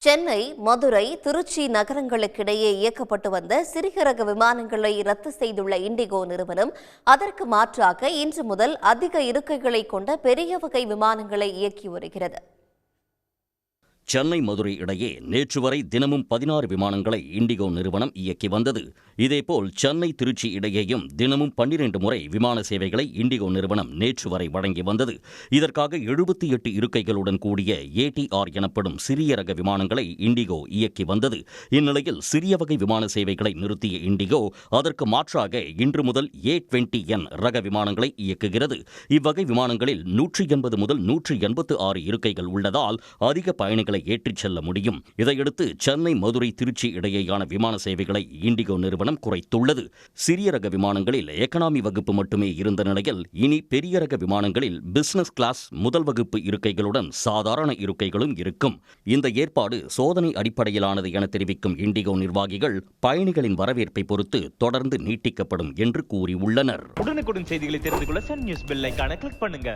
சென்னை, மதுரை, திருச்சி நகரங்களுக்கிடையே இயக்கப்பட்டு வந்த சிறிய ரக விமானங்களை ரத்து செய்துள்ள இண்டிகோ நிறுவனம் அதற்கு மாற்றாக இன்று முதல் அதிக இருக்கைகளை கொண்ட பெரிய வகை விமானங்களை இயக்கி வருகிறது. சென்னை, மதுரை இடையே நேற்று வரை தினமும் 16 விமானங்களை இண்டிகோ நிறுவனம் இயக்கி வந்தது. இதேபோல் சென்னை, திருச்சி இடையேயும் தினமும் 12 முறை விமான சேவைகளை இண்டிகோ நிறுவனம் நேற்று வரை வழங்கி வந்தது. இதற்காக 78 இருக்கைகளுடன் கூடிய ATR எனப்படும் சிறிய ரக விமானங்களை இண்டிகோ இயக்கி வந்தது. இந்நிலையில் சிறிய வகை விமான சேவைகளை நிறுத்திய இண்டிகோ அதற்கு மாற்றாக இன்று முதல் A20N ரக விமானங்களை இயக்குகிறது. இவ்வகை விமானங்களில் 180 முதல் 186 இருக்கைகள் உள்ளதால் அதிக பயணிகளை ஏற்றிச் செல்ல முடியும். இதையடுத்து சென்னை, மதுரை, திருச்சி இடையேயான விமான சேவைகளை இண்டிகோ நிறுவனம் குறைத்துள்ளது. சிறிய ரக விமானங்களில் எக்கனாமி வகுப்பு மட்டுமே இருந்த நிலையில் இனி பெரிய ரக விமானங்களில் பிசினஸ் கிளாஸ் முதல் வகுப்பு இருக்கைகளுடன் சாதாரண இருக்கைகளும் இருக்கும். இந்த ஏற்பாடு சோதனை அடிப்படையிலானது என தெரிவிக்கும் இண்டிகோ நிர்வாகிகள் பயணிகளின் வரவேற்பை பொறுத்து தொடர்ந்து நீட்டிக்கப்படும் என்று கூறியுள்ளனர். உடனுக்குடன் செய்திகளை தெரிந்து கொள்ள சன் நியூஸ் பெல் ஐகானை கிளிக் பண்ணுங்க.